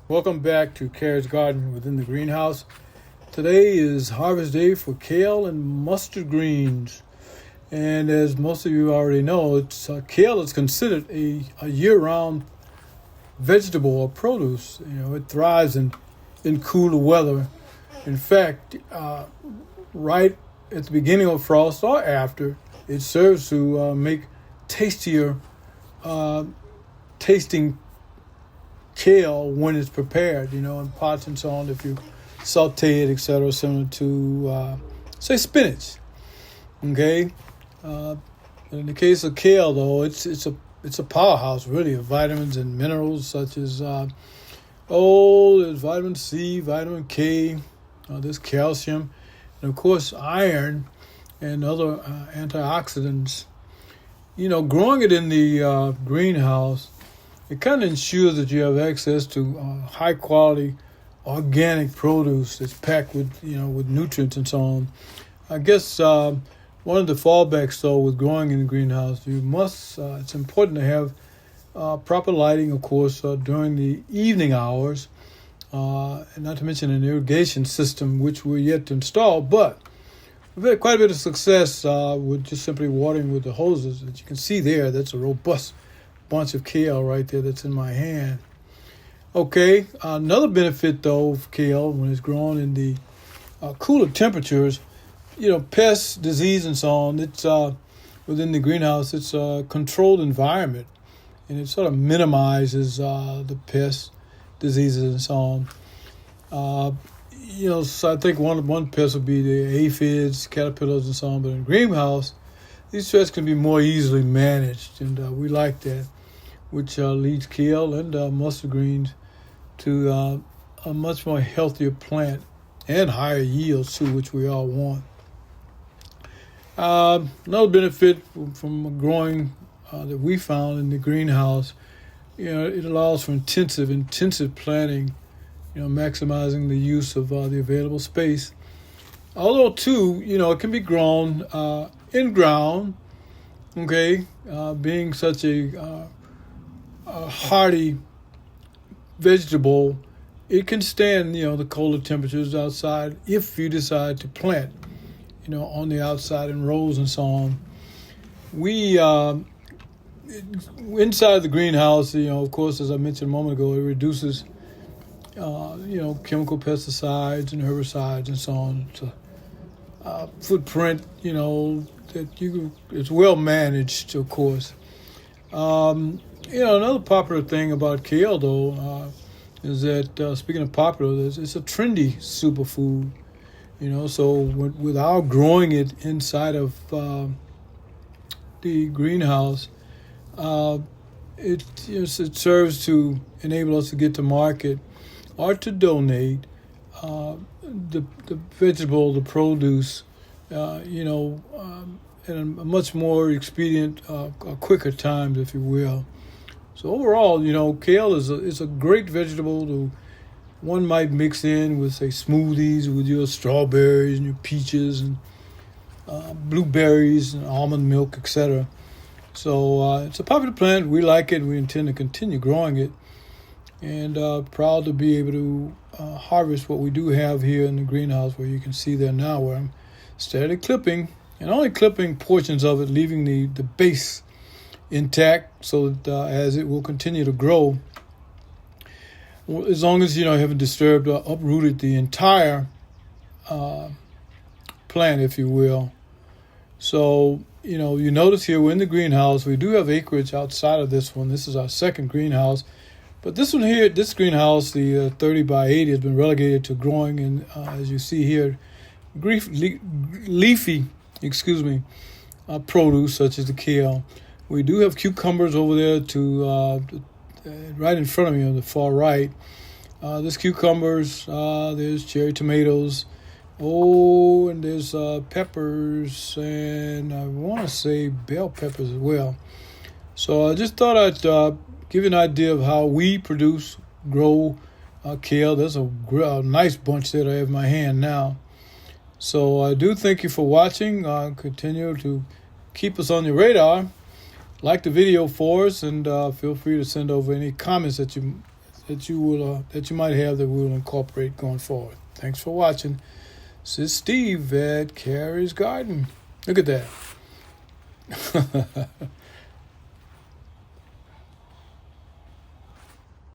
Welcome back to CARRIE'S Garden within the greenhouse. Today is harvest day for kale and mustard greens. And as most of you already know, kale is considered a year-round vegetable or produce. It thrives in cooler weather. In fact, right at the beginning of frost or after, it serves to make tastier tasting kale when it's prepared, in pots and so on. If you saute it, etc., similar to, say, spinach. Okay. In the case of kale, though, it's a powerhouse, really, of vitamins and minerals such as there's vitamin C, vitamin K, there's calcium, and of course iron and other antioxidants. Growing it in the greenhouse, it kind of ensures that you have access to high quality organic produce that's packed with nutrients and so on. I guess one of the fallbacks though with growing in the greenhouse, it's important to have proper lighting, of course, during the evening hours, and not to mention an irrigation system which we're yet to install, but we've had quite a bit of success with just simply watering with the hoses. As you can see there, that's a robust bunch of kale right there that's in my hand. Okay, another benefit though of kale when it's grown in the cooler temperatures, pests, disease, and so on. It's within the greenhouse. It's a controlled environment, and it sort of minimizes the pests, diseases, and so on. So I think one pest would be the aphids, caterpillars, and so on. But in the greenhouse, these pests can be more easily managed, and we like that, which leads kale and mustard greens to a much more healthier plant and higher yields too, which we all want. Another benefit from growing that we found in the greenhouse, it allows for intensive planting, maximizing the use of the available space. Although too, it can be grown in ground, okay, being such a hardy vegetable, it can stand, the colder temperatures outside if you decide to plant, on the outside in rows and so on. We, inside the greenhouse, of course, as I mentioned a moment ago, it reduces, chemical pesticides and herbicides and so on. It's a footprint, that it's well managed, of course. Another popular thing about kale, though, is that, speaking of popular, it's a trendy superfood. So without growing it inside of the greenhouse, it serves to enable us to get to market or to donate the vegetable, the produce, in a much more expedient, quicker times, if you will. So overall, kale is a great vegetable one might mix in with, say, smoothies with your strawberries and your peaches and blueberries and almond milk, etc. So it's a popular plant. We like it. We intend to continue growing it, and proud to be able to harvest what we do have here in the greenhouse, where you can see there now where I'm steadily clipping, and only clipping portions of it, leaving the base intact so that as it will continue to grow, as long as I haven't disturbed or uprooted the entire plant, if you will. So you notice here we're in the greenhouse. We do have acreage outside of this one. This is our second greenhouse, but this one here, this greenhouse, the 30 by 80, has been relegated to growing in, as you see here, leafy produce such as the kale. We do have cucumbers over there to right in front of me on the far right. There's cucumbers, there's cherry tomatoes, and there's peppers, and I want to say bell peppers as well. So I just thought I'd give you an idea of how we grow kale. There's a nice bunch that I have in my hand now. So I do thank you for watching. Continue to keep us on your radar. Like the video for us, and feel free to send over any comments that you that you might have that we'll incorporate going forward. Thanks for watching. This is Steve at Carrie's Garden. Look at that.